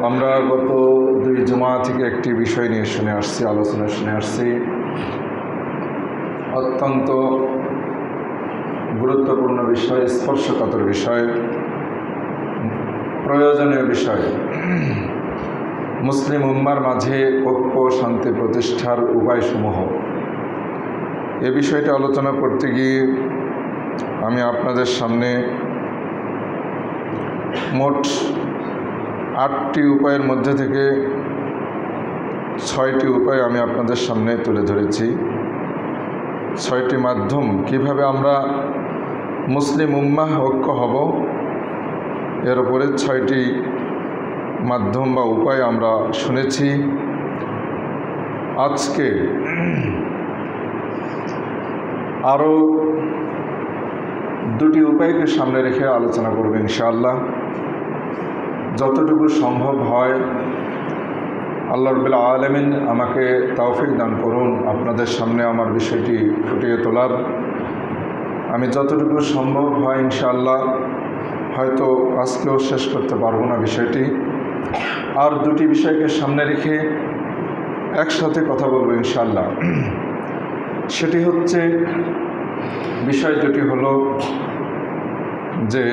আমরা গত 2 জুমা থেকে একটি বিষয় নিয়ে আলোচনা শুনে আসছি। অত্যন্ত গুরুত্বপূর্ণ বিষয়, স্পর্শকাতর বিষয়, প্রয়োজনীয় বিষয়। মুসলিম উম্মার মাঝে ঐক্য শান্তি প্রতিষ্ঠার উপায়সমূহ, এ বিষয়টি আলোচনা করতে গিয়ে আমি আপনাদের সামনে মোট 8টি উপায়ের মধ্যে থেকে 6টি উপায় আমি আপনাদের সামনে তুলে ধরেছি। 6টি মাধ্যম কিভাবে আমরা মুসলিম উম্মাহ ঐক্য হব, এর উপরে 6টি মাধ্যম বা উপায় আমরা শুনেছি। আজকে আরও 2টি উপায়কে সামনে রেখে আলোচনা করব ইনশাআল্লাহ। যতটুকু সম্ভব হয় আল্লাহ রাব্বুল আলামিন আমাকে তৌফিক দান করুন আপনাদের সামনে আমার বিষয়টি ফুটিয়ে তোলার। আমি যতটুকু সম্ভব হয় ইনশাআল্লাহ, হয়তো আজকেও শেষ করতে পারবো না বিষয়টি। আর 2টি বিষয়কে সামনে রেখে একসাথে কথা বলবো ইনশাআল্লাহ। সেটি হচ্ছে, বিষয় দুটি হলো যে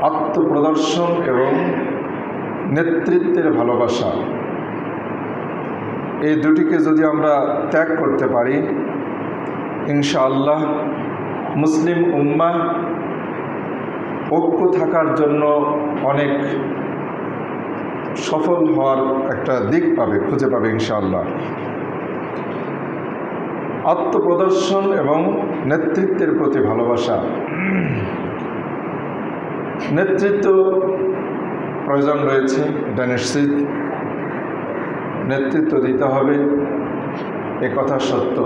আত্মপ্রদর্শন এবং নেতৃত্বের ভালোবাসা। এই দুটিকে যদি আমরা ত্যাগ করতে পারি ইনশাআল্লাহ মুসলিম উম্মাহ ঐক্য থাকার জন্য অনেক সফল হওয়ার একটা দিক খুঁজে পাবে ইনশাআল্লাহ। আত্মপ্রদর্শন এবং নেতৃত্বের প্রতি ভালোবাসা। নেতৃত্ব প্রয়োজন রয়েছে, এটা নিশ্চিত। নেতৃত্ব দিতে হবে, এ কথা সত্য।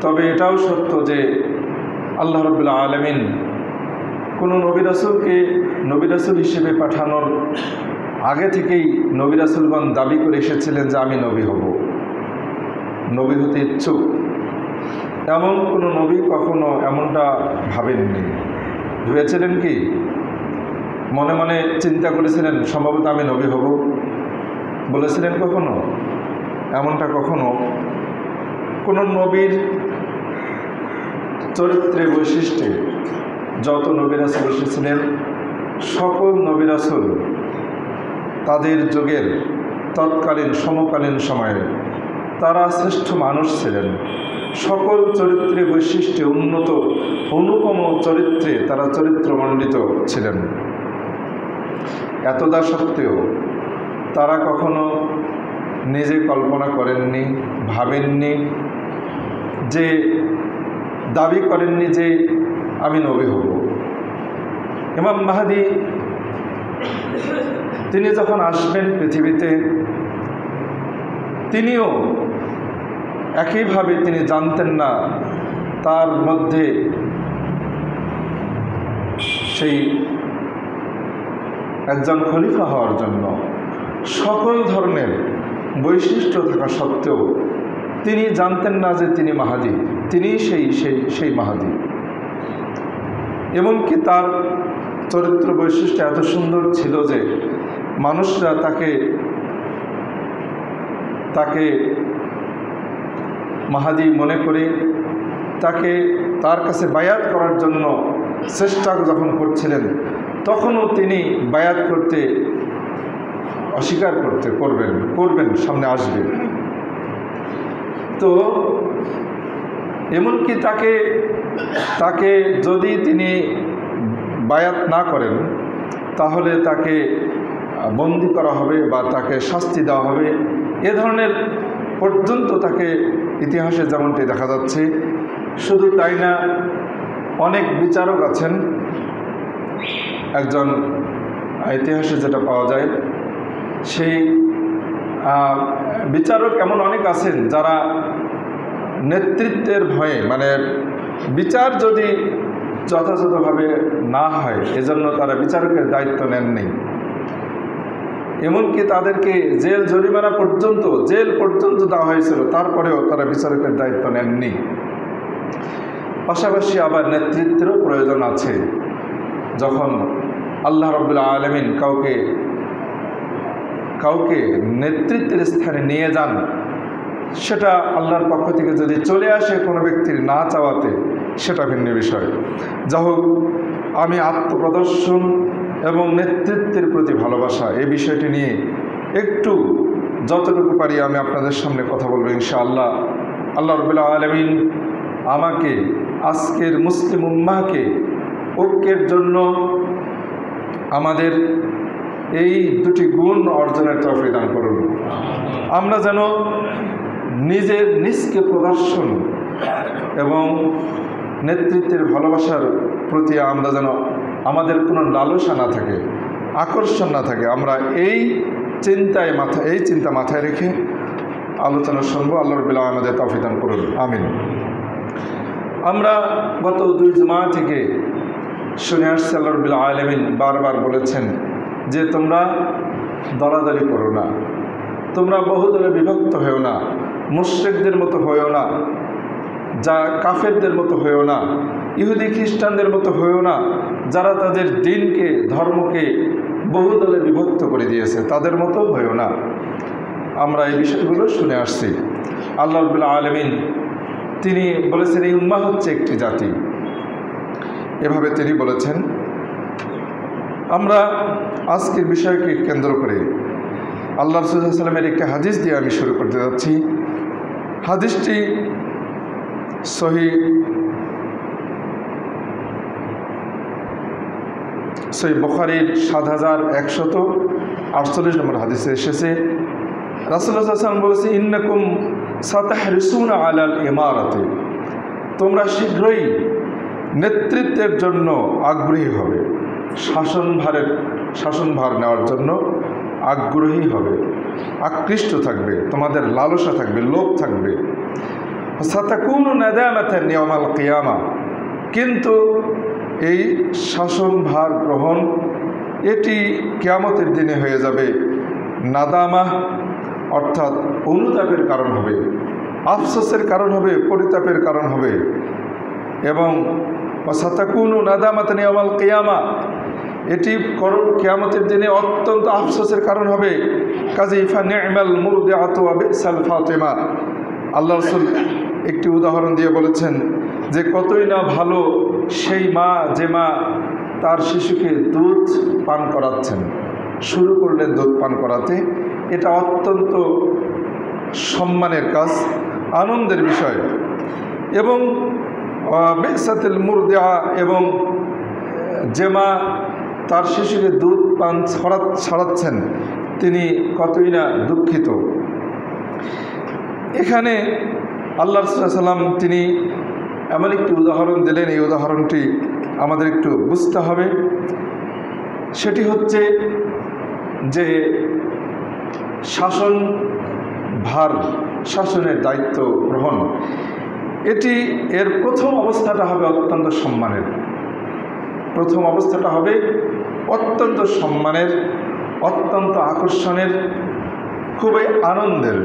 তবে এটাও সত্য যে আল্লাহ রাব্বুল আলামিন কোনো নবী রাসূলকে নবী রাসূল হিসেবে পাঠানোর আগে থেকেই নবী রাসূলগণ দাবি করে এসেছিলেন যে আমি নবী হব, নবী হতে ইচ্ছুক। এমন কোনো নবী কখনো এমনটা ভাবেননি। ভেবেছিলেন কি? মনে মনে চিন্তা করেছিলেন সম্ভবত আমি নবী হব, বলেছিলেন কখনো? এমনটা কখনো কোনো নবীর চরিত্রে বৈশিষ্ট্যে যত নবী রাসূল এসেছিলেন, সকল নবী রাসূল তাদের যুগের তৎকালীন সমকালীন সময়ে তারা শ্রেষ্ঠ মানুষ ছিলেন। সকল চরিত্রে বৈশিষ্ট্যে উন্নত অনুপম চরিত্রে তারা চরিত্রমণ্ডিত ছিলেন। এতদা সত্ত্বেও তারা কখনো নিজে কল্পনা করেননি, ভাবেননি, যে দাবি করেননি যে আমি নবী হব। ইমাম মাহদী তিনি যখন আসবেন পৃথিবীতে, তিনিও একইভাবে তিনি জানতেন না তার মধ্যে সেই একজন খলিফা হওয়ার জন্য সকল ধরনের বৈশিষ্ট্য থাকা সত্ত্বেও তিনি জানতেন না যে তিনি মাহাদী, তিনি সেই মাহাদী। এমনকি তার চরিত্র বৈশিষ্ট্য এত সুন্দর ছিল যে মানুষরা তাকে মাহাদী মনে করে তার কাছে বায়াত করার জন্য চেষ্টা যখন করছিলেন, তখনও তিনি বায়াত করতে অস্বীকার করবেন, সামনে আসবে। তো এমনকি তাকে যদি তিনি বায়াত না করেন তাহলে তাকে বন্দী করা হবে বা তাকে শাস্তি দেওয়া হবে, এ ধরনের পর্যন্ত তাকে ইতিহাসে যেমনটি দেখা যাচ্ছে। শুধু তাই না, অনেক বিচারক আছেন, একজন ইতিহাসে যেটা পাওয়া যায়, সেই বিচারক এমন অনেক আছেন যারা নেতৃত্বের ভয়ে, মানে বিচার যদি যথাযথভাবে না হয় এজন্য তারা বিচারকের দায়িত্ব নেননি। এমনকি তাদেরকে জেল জরিমানা পর্যন্ত দেওয়া হয়েছিল, তারপরেও তারা বিচারকের দায়িত্ব নেননি। পাশাপাশি আবার নেতৃত্বেরও প্রয়োজন আছে। যখন আল্লাহ রাব্বুল আলামিন কাউকে নেতৃত্বের স্থানে নিয়ে যান, সেটা আল্লাহর পক্ষ থেকে যদি চলে আসে কোনো ব্যক্তির না চাওয়াতে, সেটা ভিন্ন বিষয়। যা হোক, আমি আত্মপ্রদর্শন এবং নেতৃত্বের প্রতি ভালোবাসা এই বিষয়টি নিয়ে একটু যতটুকু পারি আমি আপনাদের সামনে কথা বলবো ইনশাআল্লাহ। আল্লাহ রাব্বুল আলামিন আমাকে, আজকের মুসলিম উম্মাহকে ঐক্যের জন্য আমাদের এই দুটি গুণ অর্জনের তৌফিক দান করুন। আমরা যেন নিজকে প্রদর্শন এবং নেতৃত্বের ভালোবাসার প্রতি আমরা যেন আমাদের কোনো লালসা না থাকে, আকর্ষণ না থাকে। আমরা এই চিন্তা মাথায় রেখে আলোচনা শুনবো। আল্লাহ রাব্বুল আলামিন আমাদের তৌফিক দান করুন, আমিন। আমরা গত 2 জুমা থেকে শুনে আসছি আল্লাহ রাব্বুল আলামিন বারবার বলেছেন যে তোমরা দলাদলি করো না, তোমরা বহুদলে বিভক্ত হয়েও না, মুশরিকদের মতো হয়েও না, যা কাফেরদের মতো হয়েও না, ইহুদি খ্রিস্টানদের মতো হয়েও না, যারা তাদের দিনকে, ধর্মকে বহুদলে বিভক্ত করে দিয়েছে তাদের মতো হয়েও না। আমরা এই বিষয়গুলো শুনে আসছি। আল্লাহ রাব্বুল আলামিন তিনি বলেছেন এই উম্মাহ হচ্ছে একটি জাতি, এভাবে তিনি বলেছেন। আমরা আজকের বিষয়কে কেন্দ্র করে আল্লাহ রাসূল সাল্লাল্লাহু আলাইহি ওয়াসাল্লামের একটি হাদিস দিয়ে আমি শুরু করতে যাচ্ছি। হাদিসটি সহিহ বুখারীর 7148 নম্বর হাদিসে এসেছে। রাসূলুল্লাহ সাল্লাল্লাহু আলাইহি ওয়াসাল্লাম বলেছে, ইন্নাকুম সাতাহরিসুনা আলাল ইমারাতি, তোমরা শীঘ্রই নেতৃত্বের জন্য আগ্রহী হবে, শাসনভার নেওয়ার জন্য আগ্রহী হবে, আকৃষ্ট থাকবে, তোমাদের লালসা থাকবে, লোভ থাকবে। সাতাকুনু নাদামাতান ইয়াউমাল কিয়ামা, কিন্তু এই শাসনভার গ্রহণ এটি কিয়ামতের দিনে হয়ে যাবে নাদামা, অর্থাৎ অনুতাপের কারণ হবে, আফসোসের কারণ হবে, পরিতাপের কারণ হবে। এবং সাতাকুনু নাদামাতান ইয়াউমাল কিয়ামা, এটি কিয়ামতের দিনে অত্যন্ত আফসোসের কারণ হবে। কাজী ফানি'মাল মুরদিআতু ওয়া বিসাল ফাতিমা, আল্লাহ রাসূল একটি উদাহরণ দিয়ে বলেছেন যে কতই না ভালো সেই মা, যে মা তার শিশুকে দুধ পান করাচ্ছেন, শুরু করলেন দুধ পান করাতে, এটা অত্যন্ত সম্মানের কাজ, আনন্দের বিষয়। এবং বিসাতিল মুরদিআ, এবং যে মা তার শিশুকে দুধ পান ছড়াচ্ছেন তিনি কতই না দুঃখিত। এখানে আল্লাহ রাসূল সাল্লাল্লাহু আলাইহি ওয়াসাল্লাম তিনি এমন একটি উদাহরণ দিলেন, এই উদাহরণটি আমাদের একটু বুঝতে হবে। সেটি হচ্ছে যে শাসনের দায়িত্ব গ্রহণ, এর প্রথম অবস্থাটা হবে অত্যন্ত সম্মানের, অত্যন্ত আকর্ষণের, খুবই আনন্দের।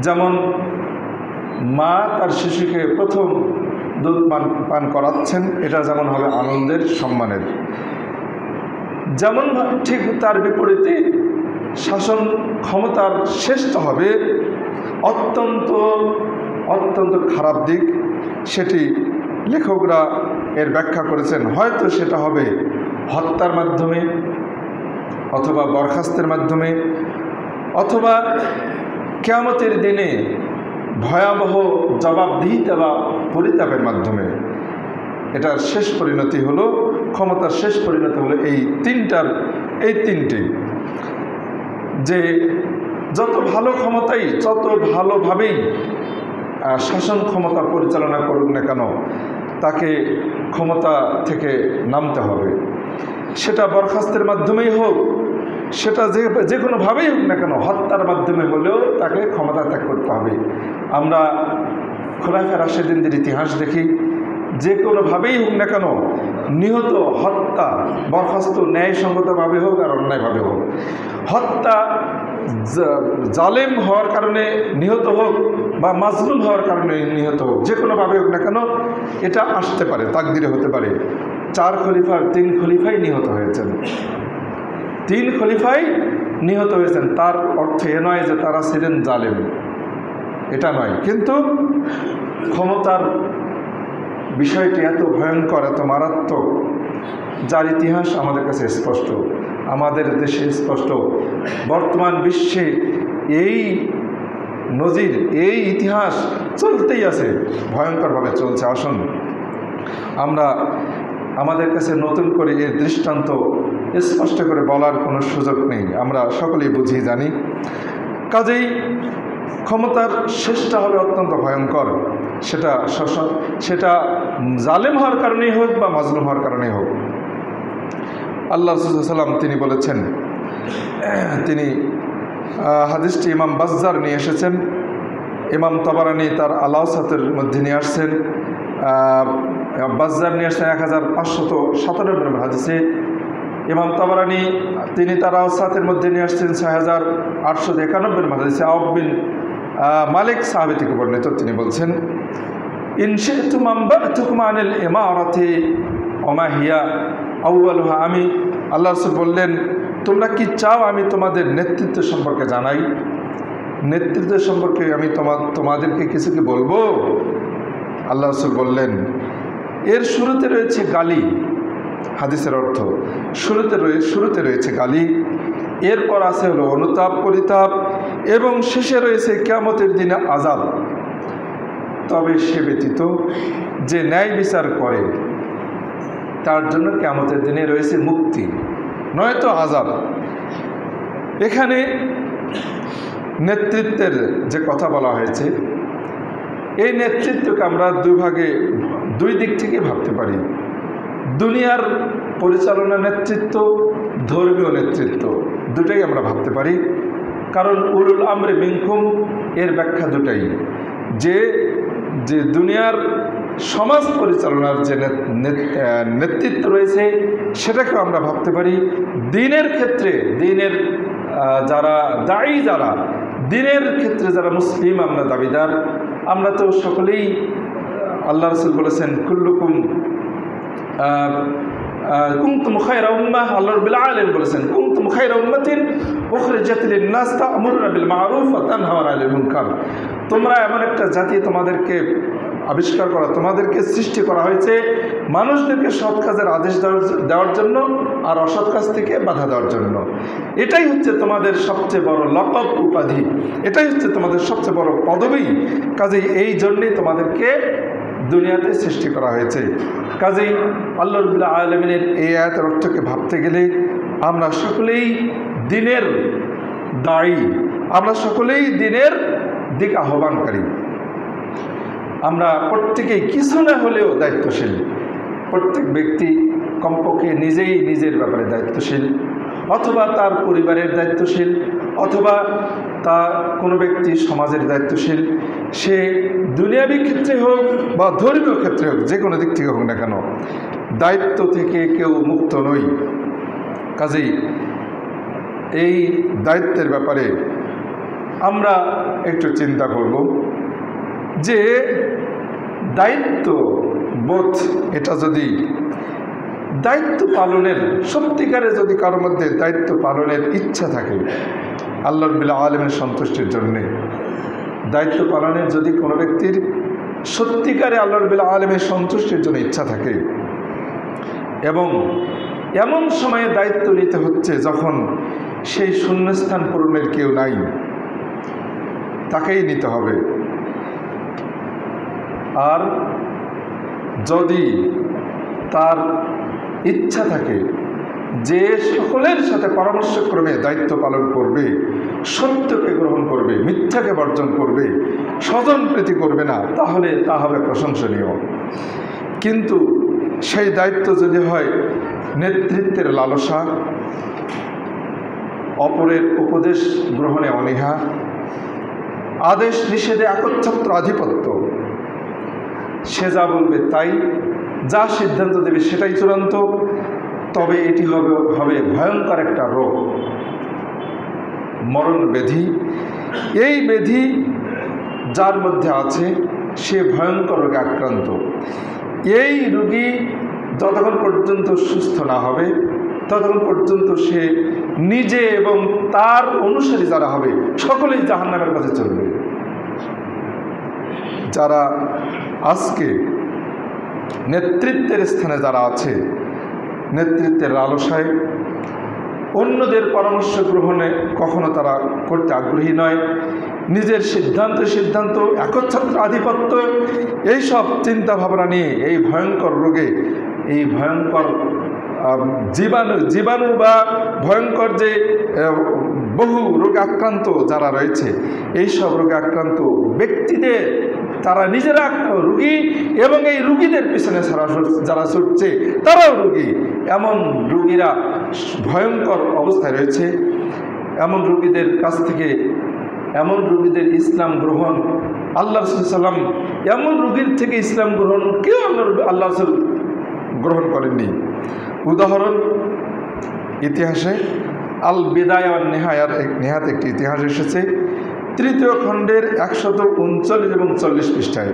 যেমন মা তার শিশুকে প্রথম দুধ পান করাচ্ছেন, এটা যেমন হবে আনন্দের, সম্মানের। যেমন ঠিক তার বিপরীতে শাসন ক্ষমতার শেষটা হবে অত্যন্ত খারাপ দিক। সেটি লেখকরা এর ব্যাখ্যা করেছেন, হয়তো সেটা হবে হত্যার মাধ্যমে, অথবা বরখাস্তের মাধ্যমে, অথবা কিয়ামতের দিনে ভয়াবহ জবাবদিহিতা বা পরিতাপের মাধ্যমে। এটার শেষ পরিণতি হলো, ক্ষমতার শেষ পরিণতি হলো এই তিনটি, যে যত ভালো ক্ষমতাই, যত ভালোভাবেই শাসন ক্ষমতা পরিচালনা করুক না কেন, তাকে ক্ষমতা থেকে নামতে হবে। সেটা বরখাস্তের মাধ্যমেই হোক, সেটা যে কোনোভাবেই হোক না কেন, হত্যার মাধ্যমে হলেও তাকে ক্ষমতা ত্যাগ করতে হবে। আমরা খোলাফায়ে রাশেদিনদের ইতিহাস দেখি, যে কোনোভাবেই হোক না কেন, নিহত, হত্যা, বরখাস্ত ন্যায়সঙ্গতভাবে হোক আর অন্যায়ভাবে হোক, হত্যা জালেম হওয়ার কারণে নিহত হোক বা মাজলুম হওয়ার কারণে নিহত হোক, যে কোনোভাবে হোক না কেন, এটা আসতে পারে, তাকদিরে হতে পারে। 4 খলিফার 3 খলিফাই নিহত হয়েছেন। 3 খলিফাই নিহত হয়েছেন। তার অর্থ এ নয় যে তারা ছিলেন জালেম, এটা নয়। কিন্তু ক্ষমতার বিষয়টি এত ভয়ঙ্কর, এত মারাত্মক, যার ইতিহাস আমাদের কাছে স্পষ্ট, আমাদের দেশে স্পষ্ট, বর্তমান বিশ্বে এই নজির, এই ইতিহাস চলতেই আছে, ভয়ঙ্করভাবে চলছে। আসুন আমরা, আমাদের কাছে নতুন করে এর দৃষ্টান্ত স্পষ্ট করে বলার কোনো সুযোগ নেই, আমরা সকলেই বুঝি জানি। কাজেই ক্ষমতার শেষটা হবে অত্যন্ত ভয়ঙ্কর, সেটা জালেম হওয়ার কারণেই হোক বা মাজলুম হওয়ার কারণেই হোক। আল্লাহ রাসূল সাল্লাল্লাহু আলাইহি ওয়াসাল্লাম তিনি বলেছেন, তিনি হাদিসটি ইমাম বাজ্জার নিয়ে এসেছেন, ইমাম তাবারানী তার আল-আওসাতের মধ্যে নিয়ে আসছেন, বাজ্জার নিয়ে আসছেন 1597 নম্বর হাদিসে, ইমাম তাবারানী তিনি তার আওসাতের মধ্যে নিয়ে আসছেন 6891 নম্বর হাদিসে। আওফ বিন মালিক সাহাবী থেকে বর্ণিত, তিনি বলছেন, ইন শি'তুম আনবা'তুকুম আনিল ইমারাতি ওয়া মা হিয়া আউয়ালুহা। আমি, আল্লাহ রাসূল বললেন, তোমরা কি চাও আমি তোমাদের নেতৃত্ব সম্পর্কে জানাই? নেতৃত্ব সম্পর্কে আমি তোমাদেরকে কিছু কি বলবো? আল্লাহ রাসূল বললেন, এর শুরুতে রয়েছে গালি। হাদিসের অর্থ, শুরুতে রয়েছে গালি, এরপর আছে হলো অনুতাপ পরিতাপ, এবং শেষে রয়েছে কিয়ামতের দিনে আযাব। তবে সে ব্যতীত যে ন্যায় বিচার করে তার জন্য কিয়ামতের দিনে রয়েছে মুক্তি, নয়তো আযাব। এখানে নেতৃত্বের যে কথা বলা হয়েছে, এই নেতৃত্বকে আমরা দুই দিক থেকে ভাবতে পারি। দুনিয়ার পরিচালনা নেতৃত্ব, ধর্মীয় নেতৃত্ব, দুটাই আমরা ভাবতে পারি। কারণ উলুল আমরে মিনকুম এর ব্যাখ্যা দুটাই, যে দুনিয়ার সমাজ পরিচালনার যে নেতৃত্ব রয়েছে সেটাকেও আমরা ভাবতে পারি। দিনের ক্ষেত্রে, দিনের যারা দায়ী, যারা দিনের ক্ষেত্রে যারা মুসলিম আমরা দাবিদার, আমরা তো সকলেই, আল্লাহ রাসূল বলেছেন, কুল্লুকুম কুনতুম খায়রা উম্মাহ, আল্লাহ রাব্বুল আলামিন বলেছেন, কুনতুম খায়রা উম্মাতিন উখরিজাত লিন-নাস তা'মুরুনা বিল মা'রুফ ওয়া তানহাউনা আনিল মুনকার। তোমরা এমন একটা জাতি, তোমাদেরকে আবিষ্কার করা, তোমাদেরকে সৃষ্টি করা হয়েছে মানুষদেরকে সৎ কাজের আদেশ দেওয়ার জন্য আর অসৎ কাজ থেকে বাধা দেওয়ার জন্য। এটাই হচ্ছে তোমাদের সবচেয়ে বড় লকব, উপাধি, এটাই হচ্ছে তোমাদের সবচেয়ে বড় পদবী। কাজেই এই জন্যই তোমাদেরকে দুনিয়াতে সৃষ্টি করা হয়েছে। কাজেই আল্লাহ রাব্বুল আলামিনের এই আয়াতের অর্থকে ভাবতে গেলে আমরা সকলেই দিনের দায়ী, আমরা সকলেই দিনের দিক আহ্বানকারী। আমরা প্রত্যেকেই কিছু না হলেও দায়িত্বশীল। প্রত্যেক ব্যক্তি কমপক্ষে নিজেই নিজের ব্যাপারে দায়িত্বশীল, অথবা তার পরিবারের দায়িত্বশীল, অথবা কোনো ব্যক্তি সমাজের দায়িত্বশীল। সে দুনিয়াবী ক্ষেত্রে হোক বা ধর্মীয় ক্ষেত্রে হোক, যে কোনো দিক থেকে হোক না কেন, দায়িত্ব থেকে কেউ মুক্ত নই। কাজেই এই দায়িত্বের ব্যাপারে আমরা একটু চিন্তা করব যে দায়িত্ব বোধ, এটা যদি দায়িত্ব পালনের, সত্যিকারে যদি কারোর মধ্যে দায়িত্ব পালনের ইচ্ছা থাকে আল্লাহ রাব্বুল আলামিনের সন্তুষ্টির জন্যে, দায়িত্ব পালনের যদি কোনো ব্যক্তির সত্যিকারে আল্লাহ রাব্বুল আলামিনের সন্তুষ্টির জন্য ইচ্ছা থাকে, এবং এমন সময়ে দায়িত্ব নিতে হচ্ছে যখন সেই শূন্যস্থান পূরণের কেউ নাই, তাকেই নিতে হবে। আর যদি তার ইচ্ছা থাকে যে সকলের সাথে পরামর্শক্রমে দায়িত্ব পালন করবে, সত্যকে গ্রহণ করবে, মিথ্যাকে বর্জন করবে, স্বজনপ্রীতি করবে না, তাহলে তা হবে প্রশংসনীয়। কিন্তু সেই দায়িত্ব যদি হয় নেতৃত্বের লালসা, অপরের উপদেশ গ্রহণে অনীহা, আদেশ নিষেধে একচ্ছত্র আধিপত্য, সে যা বলবে তাই, যা সিদ্ধান্ত দেবে সেটাই চূড়ান্ত, তবে এটি হবে ভয়ঙ্কর একটা রোগ, মরণ ব্যাধি। এই ব্যাধি যার মধ্যে আছে সে ভয়ঙ্কর রোগে আক্রান্ত। এই রোগী যতক্ষণ পর্যন্ত সুস্থ না হবে ততক্ষণ পর্যন্ত সে নিজে এবং তার অনুসারী যারা হবে সকলেই জাহান্নামের কাছে চলবে। যারা আজকে নেতৃত্বের স্থানে যারা আছে, নেতৃত্বের লালসায় অন্যদের পরামর্শ গ্রহণে কখনো তারা করতে আগ্রহী নয়, নিজের সিদ্ধান্ত একচ্ছত্র আধিপত্য এইসব চিন্তা ভাবনা নিয়ে এই ভয়ঙ্কর রোগে, এই ভয়ঙ্কর জীবাণু বা ভয়ঙ্কর যে বহু রোগে আক্রান্ত যারা রয়েছে, এই সব রোগে আক্রান্ত ব্যক্তিদের তারা নিজেরা রোগী এবং এই রোগীদের পিছনে যারা ছুটছে তারাও রোগী। এমন রোগীরা ভয়ঙ্কর অবস্থায় রয়েছে। এমন রোগীদের কাছ থেকে, এমন রোগীদের ইসলাম গ্রহণ, আল্লাহ রাসূল সাল্লাম এমন রোগীর থেকে ইসলাম গ্রহণ কেউ আল্লাহ রাসূল গ্রহণ করেননি। উদাহরণ ইতিহাসে আল বিদায়া ওয়ান নেহাত একটি ইতিহাস এসেছে, 3য় খণ্ডের 139 এবং 40 পৃষ্ঠায়।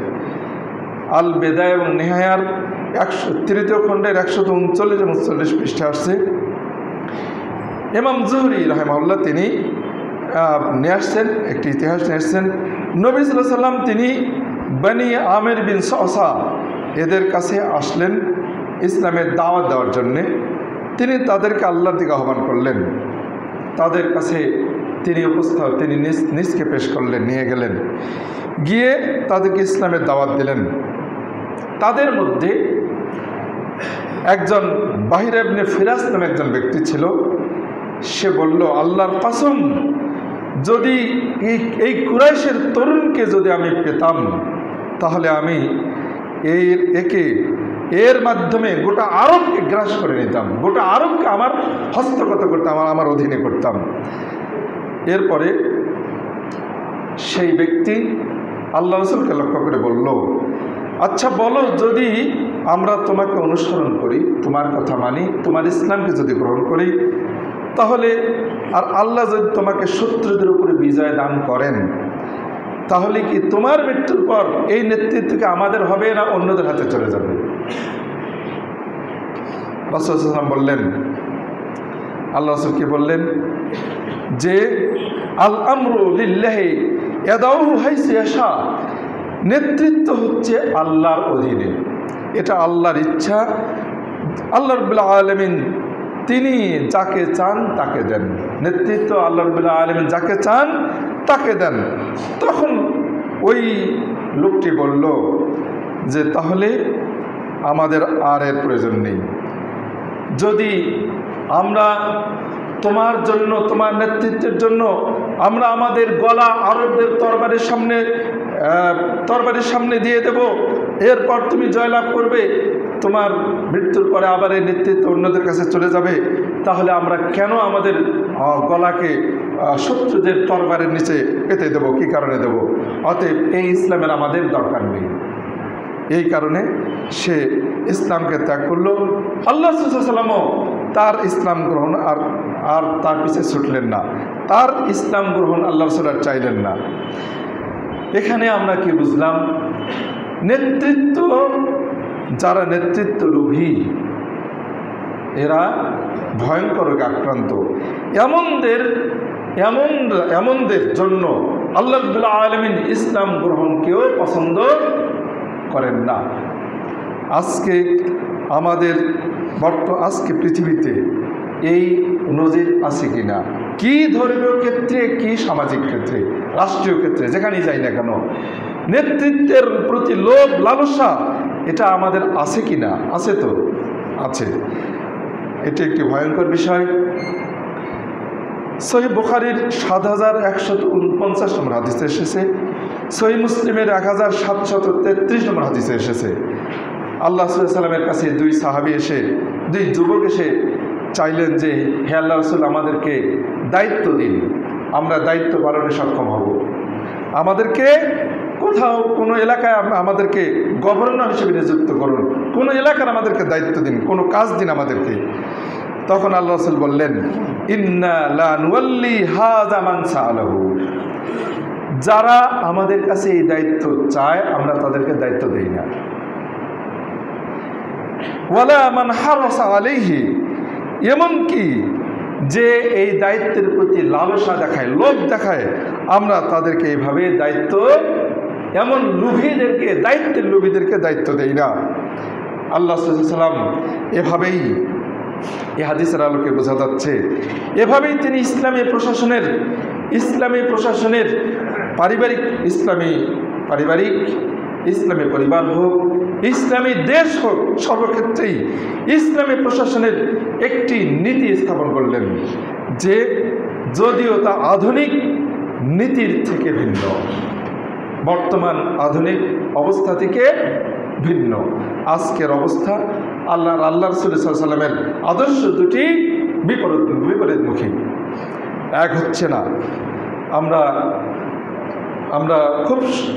আল বিদায়া এবং নেহায়ার 3য় খণ্ডের 139 এবং 40 পৃষ্ঠায় আসছে। ইমাম জুহরি রাহিমাহুল্লাহ তিনি নিয়ে আসছেন, একটি ইতিহাস নিয়ে আসছেন। নবী সাল্লাল্লাহু আলাইহি ওয়াসাল্লাম তিনি বনি আমির বিন সসা এদের কাছে আসলেন ইসলামের দাওয়াত দেওয়ার জন্যে। তিনি তাদেরকে আল্লাহর দিকে আহ্বান করলেন। তাদের কাছে তিনি নিজকে পেশ করলেন, নিয়ে গেলেন, গিয়ে তাদেরকে ইসলামের দাওয়াত দিলেন। তাদের মধ্যে একজন বাহির ইবনে ফিরাস নামে একজন ব্যক্তি ছিল। সে বলল, আল্লাহর কসম, যদি এই কুরাইশের তরুণকে যদি আমি পেতাম তাহলে আমি এর মাধ্যমে গোটা আরবকে গ্রাস করে নিতাম, গোটা আরবকে আমার হস্তগত করতাম, আমার অধীনে করতাম। এরপরে সেই ব্যক্তি আল্লাহ রাসূলকে লক্ষ্য করে বলল, আচ্ছা বলো, যদি আমরা তোমাকে অনুসরণ করি, তোমার কথা মানি, তোমার ইসলামকে যদি গ্রহণ করি, তাহলে আর আল্লাহ যদি তোমাকে শত্রুদের উপরে বিজয় দান করেন, তাহলে কি তোমার মৃত্যুর পর এই নেতৃত্বকে আমাদের হবে না অন্যদের হাতে চলে যাবে? রাসূল সাল্লাল্লাহু আলাইহি ওয়াসাল্লাম বললেন, আল্লাহ রাসূল কি বললেন যে আল আমরু লিল্লাহি ইয়াদাউহু হাইসু ইয়াশা, নেতৃত্ব হচ্ছে আল্লাহর অধীনে, এটা আল্লাহর ইচ্ছা। আল্লাহ রাব্বুল আলামিন তিনি যাকে চান তাকে দেন, নেতৃত্ব আল্লাহ রাব্বুল আলামিন যাকে চান তাকে দেন। তখন ওই লোকটি বলল যে তাহলে আমাদের আর এর প্রয়োজন নেই। যদি আমরা তোমার জন্য, তোমার নেতৃত্বের জন্য আমরা আমাদের গলা আরবদের তরবারির সামনে দিয়ে দেব, এরপর তুমি জয়লাভ করবে, তোমার মৃত্যুর পরে আবার এই নেতৃত্ব অন্যদের কাছে চলে যাবে, তাহলে আমরা কেন আমাদের গলাকে শত্রুদের তরবারের নিচে পেতে দেব? কি কারণে দেব? অতএব এই ইসলামের আমাদের দরকার নেই। এই কারণে সে ইসলামকে ত্যাগ করলো। আল্লাহ রাসূল সাল্লাল্লাহু আলাইহি ওয়াসাল্লামও তার ইসলাম গ্রহণ আর তার পিছে ছুটলেন না, তার ইসলাম গ্রহণ আল্লাহ রাসূল আর চাইলেন না। এখানে আমরা কি বুঝলাম? নেতৃত্ব, যারা নেতৃত্ব লোভী এরা ভয়ঙ্কর রোগে আক্রান্ত। এমনদের জন্য আল্লাহ রাব্বুল আলামিন ইসলাম গ্রহণকেও পছন্দ করেন না। আজকে আজকে পৃথিবীতে এই নজির আছে কিনা? কি ধর্মীয় ক্ষেত্রে, কি সামাজিক ক্ষেত্রে, রাষ্ট্রীয় ক্ষেত্রে, যেখানেই যাই না কেন, নেতৃত্বের প্রতি লোভ লালসা এটা আমাদের আছে কিনা? আছে তো, আছে। এটি একটি ভয়ঙ্কর বিষয়। সহিহ বুখারীর ৭১৪৯ নম্বর হাদিসে এসেছে, সহিহ মুসলিমের ১৭33 নম্বর হাদিসে এসেছে, আল্লাহ রাসূল সাল্লাল্লাহু আলাইহি ওয়াসাল্লামের কাছে দুই যুবক এসে চাইলেন যে, হে আল্লাহ রাসূল, আমাদেরকে দায়িত্ব দিন, আমরা দায়িত্ব পালনে সক্ষম হব, আমাদেরকে কোথাও কোনো এলাকায় আমাদেরকে গভর্নর হিসেবে নিযুক্ত করুন, কোনো এলাকার আমাদেরকে দায়িত্ব দিন, কোনো কাজ দিন আমাদেরকে। তখন আল্লাহ রাসূল বললেন, ইন্না লা নুওয়াল্লি হাযা মান সাআলাহু, যারা আমাদের কাছে এই দায়িত্ব চায় আমরা তাদেরকে দায়িত্ব দেই না। ওয়ালা মান হারাসা আলাইহি, এমনকি যে এই দায়িত্বের প্রতি লালসা দেখায়, লোভ দেখায়, আমরা তাদেরকে এইভাবে দায়িত্ব, এমন লোভীদেরকে, দায়িত্বের লোভীদেরকে দায়িত্ব দেই না। আল্লাহ সাল্লাল্লাহু আলাইহি ওয়াসাল্লাম এভাবেই, এই হাদিসের আলোকে বোঝা যাচ্ছে, এভাবেই তিনি ইসলামী প্রশাসনের পারিবারিক ইসলামী পরিবার হোক, ইসলামী দেশ হোক, সর্বক্ষেত্রেই ইসলামী প্রশাসনের একটি নীতি স্থাপন করলেন, যে যদিও তা আধুনিক নীতির থেকে ভিন্ন, বর্তমান আধুনিক অবস্থা থেকে ভিন্ন। আজকের অবস্থা আল্লাহ রাসূল সাল্লাল্লাহু আলাইহি ওয়াসাল্লামের আদর্শ দুটি বিপরীতমুখী, এক হচ্ছে না।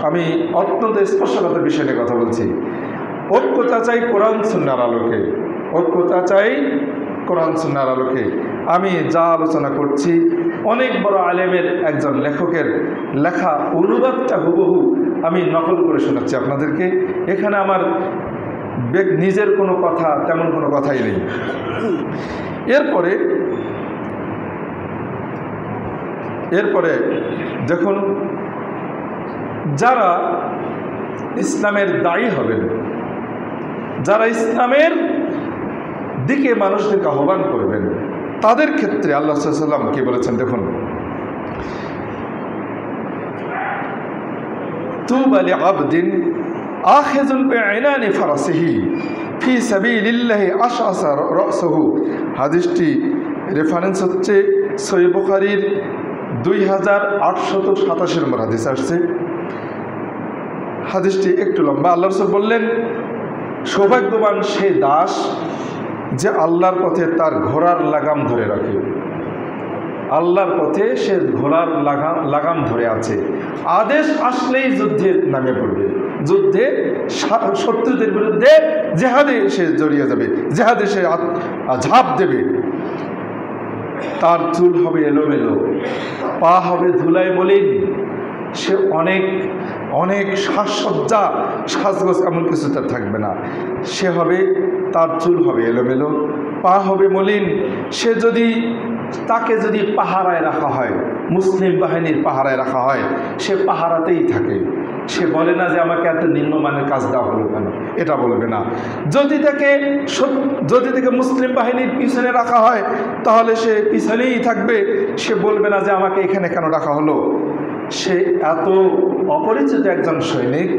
আমি অত্যন্ত স্পর্শকাতর বিষয় নিয়ে কথা বলছি। ঐক্যতা চাই কোরআন সুন্নাহর আলোকে, ঐক্যতা চাই কোরআন সুন্নাহর আলোকে। আমি যা আলোচনা করছি অনেক বড় আলেমের একজন লেখকের লেখা অনুবাদটা হুবহু আমি নকল করে শোনাচ্ছি আপনাদেরকে। এখানে আমার নিজের কোনো কথা, তেমন কোনো কথাই নেই। এরপরে দেখুন, যারা ইসলামের দায়ী হবেন, যারা ইসলামের দিকে মানুষদেরকে আহ্বান করবেন, তাদের ক্ষেত্রে আল্লাহ সাল্লাল্লাহু আলাইহি ওয়াসাল্লাম কি বলেছেন দেখুন, তুবা লিআবদিন আখিযুন বিআইনানি ফারাসিহি ফি সাবিলিল্লাহি আশআসা রাসুহু। হাদিসটি রেফারেন্স হচ্ছে সহিহ বুখারীর 2887 নম্বর হাদিস আসছে। হাদিসটি একটু লম্বা। আল্লাহ রাসূল বললেন, সৌভাগ্যবান সেই দাস যে আল্লাহর পথে তার ঘোড়ার লাগাম ধরে রাখে। আল্লাহর পথে সে ঘোড়ার লাগাম ধরে আছে, আদেশ আসলেই যুদ্ধে নামে পড়বে, যুদ্ধে শত্রুদের বিরুদ্ধে জেহাদে সে জড়িয়ে যাবে, জেহাদে সে ঝাঁপ দেবে। তার চুল হবে এলোমেলো, পা হবে ধুলায় মলিন, সে অনেক সাজসজ্জা সাজগোজ এমন কিছু তার থাকবে না। তার চুল হবে এলোমেলো, পা হবে মলিন। তাকে যদি পাহারায় রাখা হয়, মুসলিম বাহিনীর পাহারায় রাখা হয়, সে পাহারাতেই থাকে। সে বলে না যে আমাকে এত নিম্নমানের কাজ দেওয়া হলো কেন, এটা বলবে না। যদি তাকে মুসলিম বাহিনীর পিছনে রাখা হয়, তাহলে সে পিছনেই থাকবে। সে বলবে না যে আমাকে এখানে কেন রাখা হলো। সে এত অপরিচিত একজন সৈনিক,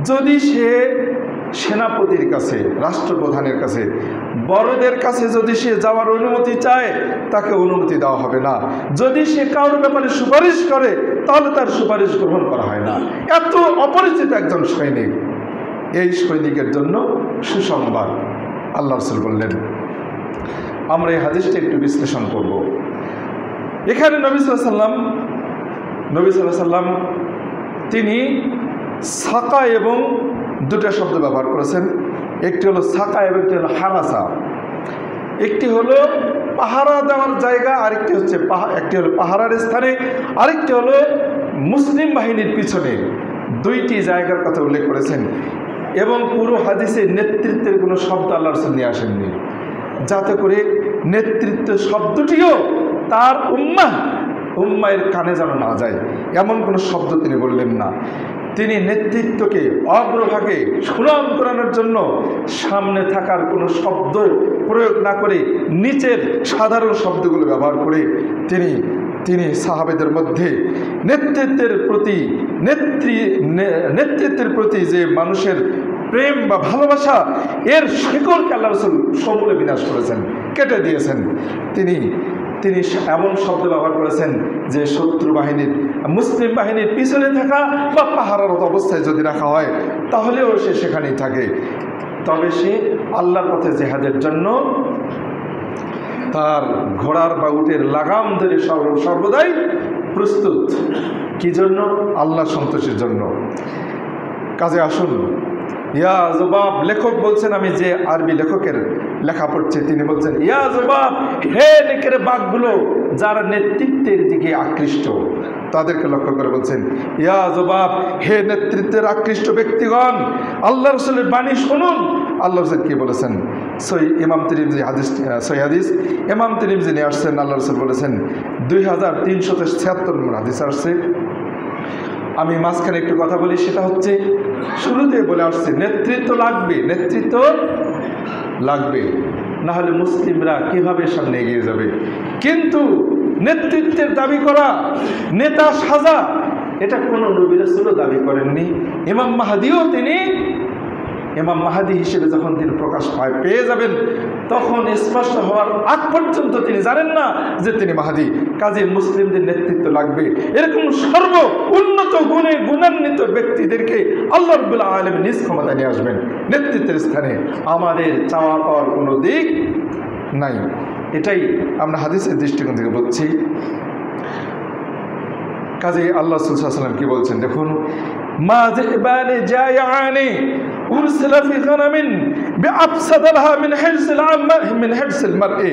যদি সে সেনাপতির কাছে, রাষ্ট্রপ্রধানের কাছে, বড়দের কাছে যদি সে যাওয়ার অনুমতি চায়, তাকে অনুমতি দেওয়া হবে না। যদি সে কারোর ব্যাপারে সুপারিশ করে, তাহলে তার সুপারিশ গ্রহণ করা হয় না। এত অপরিচিত একজন সৈনিক। এই সৈনিকের জন্য সুসংবাদ। আল্লাহ রাসূল বললেন, আমরা এই হাদিসটা একটু বিশ্লেষণ করব। এখানে নবী সাল্লাল্লাহু আলাইহি ওয়াসাল্লাম তিনি সাকা এবং দুটো শব্দ ব্যবহার করেছেন। একটি হলো সাকা এবং একটি হলো হারাসা। একটি হলো পাহারা দেওয়ার জায়গা, আরেকটি হচ্ছে একটি হলো পাহারার স্থানে, আরেকটি হলো মুসলিম বাহিনীর পিছনে। দুইটি জায়গার কথা উল্লেখ করেছেন। এবং পুরো হাদিসে নেতৃত্বের কোনো শব্দ আল্লাহ রাসূল নিয়ে আসেননি, যাতে করে নেতৃত্ব শব্দটিও তার উম্মায়ের কানে যেন না যায়, এমন কোনো শব্দ তিনি বললেন না। তিনি নেতৃত্বকে অগ্রভাগে সুনাম করানোর জন্য সামনে থাকার কোনো শব্দ প্রয়োগ না করে নিচের সাধারণ শব্দগুলো ব্যবহার করে তিনি সাহাবেদের মধ্যে নেতৃত্বের প্রতি যে মানুষের প্রেম বা ভালোবাসা, এর শিকড়কে আল্লাহ রাসূল সমূলে বিনাশ করেছেন, কেটে দিয়েছেন। তিনি এমন শব্দ ব্যবহার করেছেন যে শত্রু বাহিনীর, মুসলিম বাহিনীর পিছনে থাকা বা পাহারারত অবস্থায় যদি রাখা হয়, তাহলেও সে সেখানেই থাকে। তবে সে আল্লাহর পথে জেহাদের জন্য তার ঘোড়ার বা উটের লাগাম ধরে সর্বদাই প্রস্তুত। কি জন্য? আল্লাহ সন্তোষের জন্য। কাজে আসুন, ইয়া জবাব, লেখক বলছেন, আমি যে আরবি লেখকের লেখা পড়ছি, তিনি বলছেন, ইয়া জবাব, হে নেকের বাঘগুলো, যারা নেতৃত্বের দিকে আকৃষ্ট, তাদেরকে লক্ষ্য করে বলছেন, ইয়া জবাব, হে নেতৃত্বের আকৃষ্ট ব্যক্তিগণ, আল্লাহ রাসূলের বাণী শুনুন। আল্লাহ রসুল কি বলেছেন? ইমাম তিরমিজি হাদিস, সহি হাদিস ইমাম তিরমিজি নিয়ে আসছেন। আল্লাহ রসুল বলেছেন 2376 নম্বর হাদিস আসছে। আমি মাঝখানে একটু কথা বলি, সেটা হচ্ছে শুরুতে বলে আসছে নেতৃত্ব লাগবে, নেতৃত্ব লাগবে, না হলে মুসলিমরা কিভাবে সামনে এগিয়ে যাবে। কিন্তু নেতৃত্বের দাবি করা, নেতা সাজা, এটা কোনো নবী রাসূলও দাবি করেননি। ইমাম মাহদিও তিনি ইমাম মাহদি হিসেবে যখন তিনি প্রকাশ পেয়ে যাবেন, তখন স্পষ্ট হওয়ার আগ পর্যন্ত তিনি জানেন না যে তিনি মাহদি। কাজে মুসলিমদের নেতৃত্ব লাগবে। এরকম সর্ব উন্নত গুণে গুণান্বিত ব্যক্তিদেরকে আল্লাহ রাব্বুল আলামিন নিজ ক্ষমতায় নিয়ে আসবেন নেতৃত্বের স্থানে। আমাদের চাওয়া পাওয়ার কোনো দিক নাই। এটাই আমরা হাদিসের দৃষ্টিকোণ থেকে বলছি। কাজে আল্লাহ রাসূল সাল্লাল্লাহু আলাইহি ওয়াসাল্লাম কি বলছেন দেখুন, মা যিবানি জায়ানি উরসিলা ফি গানামিন বিআফসাদ লাহা মিন হিরসিল মারই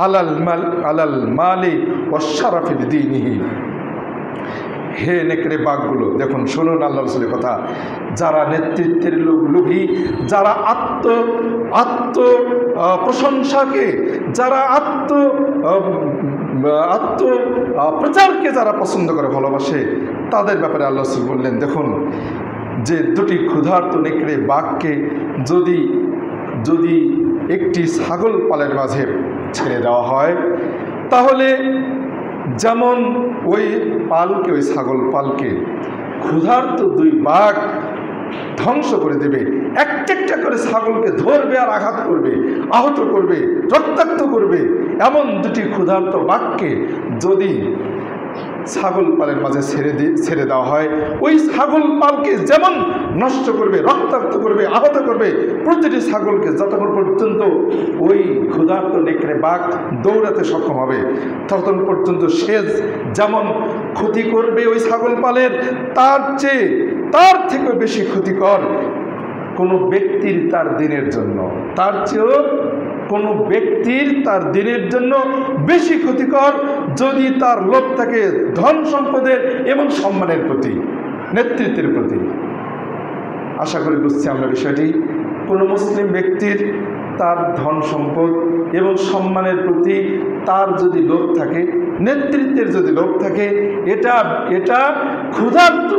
আলাল মালি ওয়াশ শারাফি বিদীনিহি। হে নেকড়ে বাঘগুলো, দেখুন শুনুন আল্লাহ রাসূলের কথা। যারা নেতৃত্বের লোভী, যারা আত্ম প্রশংসাকে, যারা আত্ম প্রচারকে যারা পছন্দ করে, ভালোবাসে, তাদের ব্যাপারে আল্লাহ রাসূল বললেন দেখুন যে দুটি ক্ষুধার্ত নেকড়ে বাঘকে যদি একটি ছাগল পালের মাঝে ছেড়ে দেওয়া হয়, তাহলে যেমন ওই ছাগল পালকে ক্ষুধার্ত দুই বাঘ ধ্বংস করে দেবে, একটা করে ছাগলকে ধরবে আর আঘাত করবে, আহত করবে, রক্তাক্ত করবে, এমন দুটি ক্ষুধার্ত বাঘকে যদি ছাগল পালের মাঝে ছেড়ে দেওয়া হয়, ওই ছাগল পালকে যেমন নষ্ট করবে, রক্তাক্ত করবে, আহত করবে, প্রতিটি ছাগলকে যতক্ষণ পর্যন্ত ওই ক্ষুধার্ত নেকড়ে বাঘ দৌড়াতে সক্ষম হবে, ততক্ষণ পর্যন্ত সে যেমন ক্ষতি করবে ওই ছাগল পালের, তার থেকে বেশি ক্ষতিকর কোনো ব্যক্তির তার দিনের জন্য, তার চেয়েও কোনো ব্যক্তির তার দিনের জন্য বেশি ক্ষতিকর যদি তার লোভ থাকে ধন সম্পদের এবং সম্মানের প্রতি, নেতৃত্বের প্রতি। আশা করি বুঝছি আমরা বিষয়টি। কোনো মুসলিম ব্যক্তির তার ধন সম্পদ এবং সম্মানের প্রতি তার যদি লোভ থাকে, নেতৃত্বের যদি লোভ থাকে, এটা ক্ষুধার্ত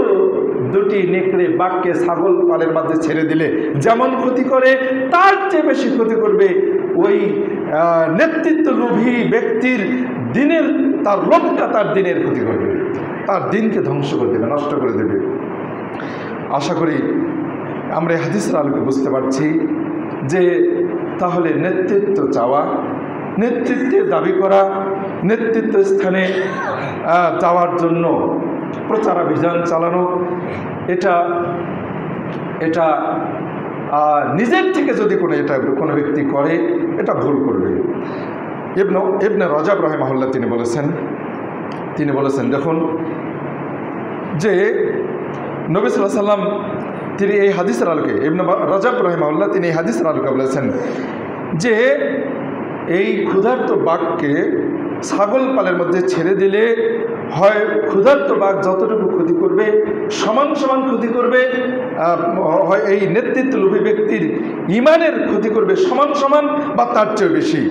দুটি নেকড়ে বাঘকে ছাগল পালের মধ্যে ছেড়ে দিলে যেমন ক্ষতি করে, তার চেয়ে বেশি ক্ষতি করবে ওই নেতৃত্ব লোভী ব্যক্তির দিনের, তার লোভটা তার দিনের ক্ষতি করবে, তার দিনকে ধ্বংস করে দেবে, নষ্ট করে দেবে। আশা করি আমরা হাদিসের আলোকে বুঝতে পারছি যে তাহলে নেতৃত্ব চাওয়া, নেতৃত্বের দাবি করা, নেতৃত্ব স্থানে যাওয়ার জন্য প্রচারাভিযান চালানো, এটা নিজের থেকে যদি কোনো ব্যক্তি করে, এটা ভুল করবে। ইবনে রজব রাহিমাহুল্লাহ তিনি বলেছেন দেখুন যে নবী সাল্লাল্লাহু আলাইহি ওয়াসাল্লাম তিনি এই হাদিসের আলোকে, ইবনে রজব রাহিমাহুল্লাহ তিনি এই হাদিসের আলোকে বলেছেন যে এই ক্ষুধার্ত বাঘকে ছাগল পালের মধ্যে ছেড়ে দিলে হয় ক্ষুধার্ত বাঘ যতটুকু ক্ষতি করবে সমান ক্ষতি করবে, হয় এই নেতৃত্ব লোভী ব্যক্তির ইমানের ক্ষতি করবে সমান বা তার চেয়ে বেশি।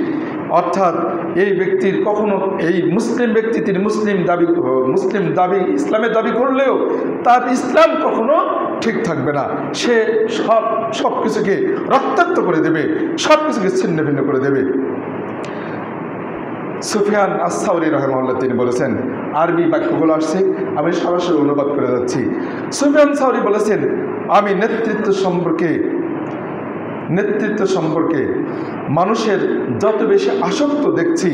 অর্থাৎ এই ব্যক্তির কখনো, এই মুসলিম ব্যক্তি তিনি ইসলামের দাবি করলেও তার ইসলাম কখনো ঠিক থাকবে না। সে সব কিছুকে রক্তাক্ত করে দেবে, সব কিছুকে ছিন্ন ভিন্ন করে দেবে। সুফিয়ান আস-সাউরি রাহিমাহুল্লাহ তিনি বলেছেন, আরবি বাক্যগুলো আসছে, আমি সরাসরি অনুবাদ করে যাচ্ছি। সুফিয়ান সাউরি বলেছেন, আমি নেতৃত্ব সম্পর্কে মানুষের যত বেশি আসক্ত দেখছি,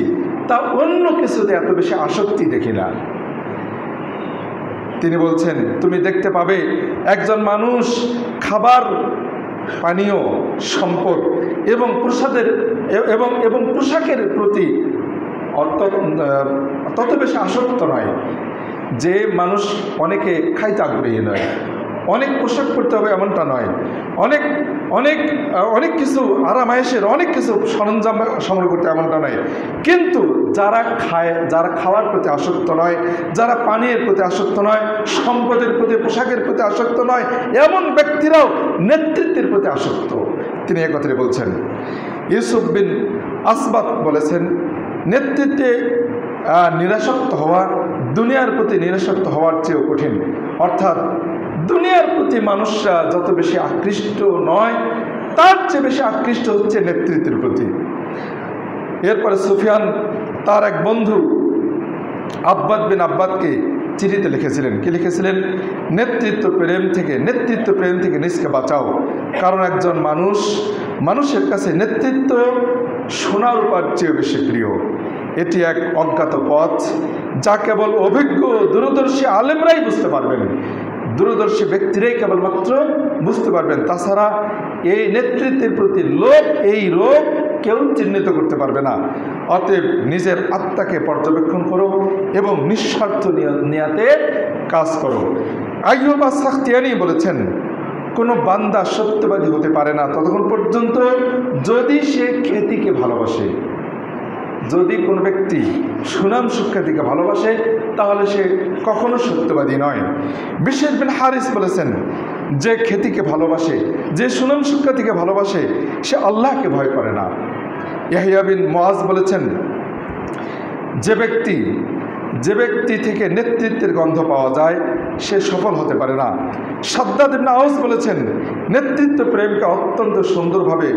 তা অন্য কিছুতে এত বেশি আসক্তি দেখি না। তিনি বলছেন, তুমি দেখতে পাবে একজন মানুষ খাবার, পানীয়, সম্পদ এবং পোশাকের প্রতি তত বেশি আসক্ত নয়, যে মানুষ অনেকে খাইতে আগ্রহী নয়, অনেক পোশাক পরতে হবে এমনটা নয়, অনেক কিছু আরামায়েশের অনেক কিছু সরঞ্জাম সংগ্রহ করতে এমনটা নয়। কিন্তু যারা খায়, যারা খাওয়ার প্রতি আসক্ত নয়, যারা পানীয়ের প্রতি আসক্ত নয়, সম্পদের প্রতি, পোশাকের প্রতি আসক্ত নয়, এমন ব্যক্তিরাও নেতৃত্বের প্রতি আসক্ত। তিনি একত্রে বলছেন। ইউসুফ বিন আসবাত বলেছেন, নেতৃত্বে নিরাসক্ত হওয়া দুনিয়ার প্রতি নিরাসক্ত হওয়ার চেয়েও কঠিন। অর্থাৎ দুনিয়ার প্রতি মানুষরা যত বেশি আকৃষ্ট নয়, তার চেয়ে বেশি আকৃষ্ট হচ্ছে নেতৃত্বের প্রতি। এরপরে সুফিয়ান তার এক বন্ধু আব্বাদ বিন আব্বাদকে চিঠিতে লিখেছিলেন। কি লিখেছিলেন? নেতৃত্ব প্রেম থেকে নিজকে বাঁচাও, কারণ একজন মানুষের কাছে নেতৃত্ব সোনার উপর চেয়ে বেশি প্রিয়। এটি এক অজ্ঞাত পথ, যা কেবল অভিজ্ঞ দূরদর্শী আলেমরাই বুঝতে পারবেন, দূরদর্শী ব্যক্তিরাই কেবলমাত্র বুঝতে পারবেন। তাছাড়া এই নেতৃত্বের প্রতি লোভ, এই রোগ কেউ চিহ্নিত করতে পারবে না। অতএব নিজের আত্মাকে পর্যবেক্ষণ করো এবং নিঃস্বার্থ নিয়াতে কাজ করো। আইয়ুব আস-সাখতিয়ানি বলেছেন, কোনো বান্দা সত্যবাদী হতে পারে না ততক্ষণ পর্যন্ত যদি সে খ্যাতিকে ভালোবাসে। যদি কোনো ব্যক্তি সুনাম সুখ্যাতিকে ভালোবাসে তাহলে সে কখনো সত্যবাদী নয়। বিশর বিন হারিস বলেছেন, যে খ্যাতিকে ভালোবাসে, যে সুনাম সুখ্যাতিকে ভালোবাসে, সে আল্লাহকে ভয় করে না। ইয়াহইয়া বিন মুআজ বলেছেন, যে ব্যক্তি থেকে নেতৃত্বের গন্ধ পাওয়া যায় সে সফল হতে পারে না। সাদ্দাদ ইবনে আউস বলেছেন, নেতৃত্ব প্রেমকে অত্যন্ত সুন্দরভাবে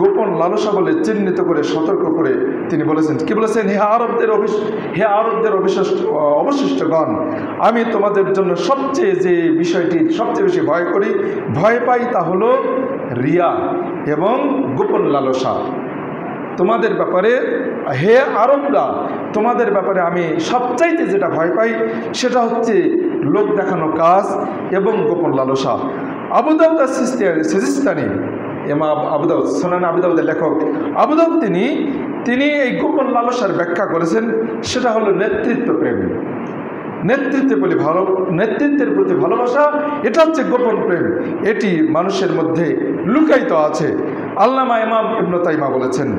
গোপন লালসা বলে চিহ্নিত করে সতর্ক করে তিনি বলেছেন, কি বলেছেন? হে আরবদের অবশিষ্টগণ, আমি তোমাদের জন্য যে বিষয়টি সবচেয়ে বেশি ভয় পাই তা হলো রিয়া এবং গোপন লালসা। তোমাদের ব্যাপারে, হে আরবরা, তোমাদের ব্যাপারে আমি সবচাইতে যেটা ভয় পাই সেটা হচ্ছে লোক দেখানো কাজ এবং গোপন লালসা। আবু দাউদ সিজিস্তানি, ইমাম আবু দাউদ, সুনান আবু দাউদের লেখক আবু দাউদ তিনি এই গোপন লালসার ব্যাখ্যা করেছেন, সেটা হলো নেতৃত্ব প্রেম। নেতৃত্বের প্রতি ভালোবাসা, এটা হচ্ছে গোপন প্রেম। এটি মানুষের মধ্যে লুকায়িত আছে। আল্লামা ইমাম ইবনে তাইমা বলেছেন,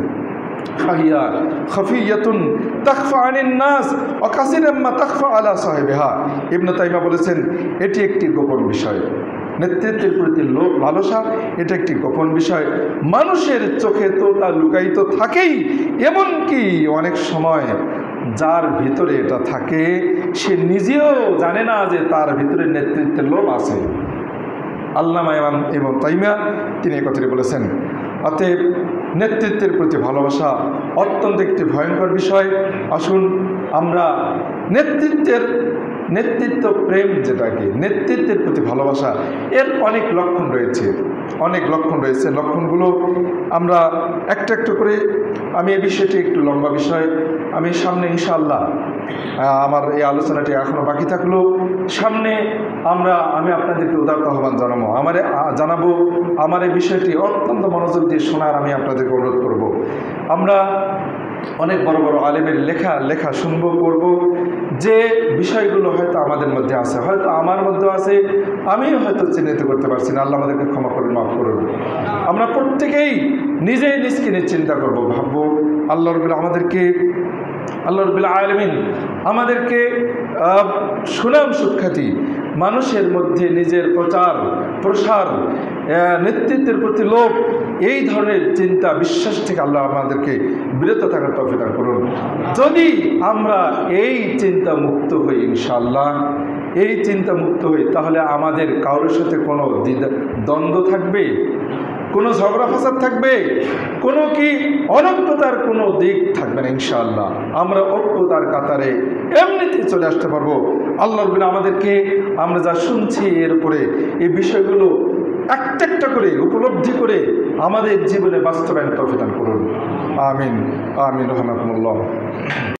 ফাহিয়া খাফিয়াতুন তাখফা আনিন নাস ওয়া কাসিরাম মা তাখফা আলা সাহিবিহা। ইবনে তাইমা বলেছেন, এটি একটি গোপন বিষয়। নেতৃত্বের প্রতি লোভ লালসা এটা একটি গোপন বিষয়, মানুষের চোখে তো তা লুকায়িত থাকেই, এমনকি অনেক সময় যার ভিতরে এটা থাকে সে নিজেও জানে না যে তার ভিতরে নেতৃত্বের লোভ আছে। আল্লামা ইমাম ইবনে তাইমিয়া তিনি একত্রে বলেছেন, অতএব নেতৃত্বের প্রতি ভালোবাসা অত্যন্ত একটি ভয়ঙ্কর বিষয়। আসুন আমরা নেতৃত্ব প্রেম, যেটাকে নেতৃত্বের প্রতি ভালোবাসা, এর অনেক লক্ষণ রয়েছে। লক্ষণগুলো আমরা একটা একটা করে, আমি এই বিষয়টি একটু লম্বা বিষয়, আমি সামনে ইনশাআল্লাহ আমার এই আলোচনাটি এখনও বাকি থাকলো, সামনে আমি আপনাদেরকে উদারত আহ্বান জানাবো। আমার এই বিষয়টি অত্যন্ত মনোযোগ দিয়ে শোনার আমি আপনাদেরকে অনুরোধ করব। আমরা অনেক বড় বড় আলেমের লেখা শুনবো, পড়ব, যে বিষয়গুলো হয়তো আমাদের মধ্যে আছে, হয়তো আমার মধ্যে আছে, আমি হয়তো চিহ্নিত করতে পারছি না। আল্লাহ আমাদেরকে ক্ষমা করুন, মাফ করুন। আমরা প্রত্যেকেই নিজকে নিয়ে চিন্তা করব, ভাববো আল্লাহ রাব্বুল আলামিন আমাদেরকে সুনাম সুখ্যাতি, মানুষের মধ্যে নিজের প্রচার প্রসার, নেতৃত্বের প্রতি লোভ, এই ধরনের চিন্তা বিশ্বাস থেকে আল্লাহ আমাদেরকে বিরত থাকার তৌফিক দান করুন। যদি আমরা এই চিন্তা মুক্ত হই, ইনশাআল্লাহ এই চিন্তা মুক্ত হই, তাহলে আমাদের কারোর সাথে কোনো দ্বন্দ্ব থাকবে, কোনো ঝগড়া ফাসাদ থাকবে, কোনো কি অনৈক্যতার কোনো দিক থাকবে না। ইনশাআল্লাহ আমরা ঐক্যতার কাতারে এমনিতেই চলে আসতে পারবো। আল্লাহ রাব্বুল আমাদেরকে আমরা যা শুনছি এর উপরে এই বিষয়গুলো একটা একটা করে উপলব্ধি করে আমাদের জীবনে বাস্তবায়ন তৌফিক দান করুন। আমিন আমিন রহমাতুল্লাহ।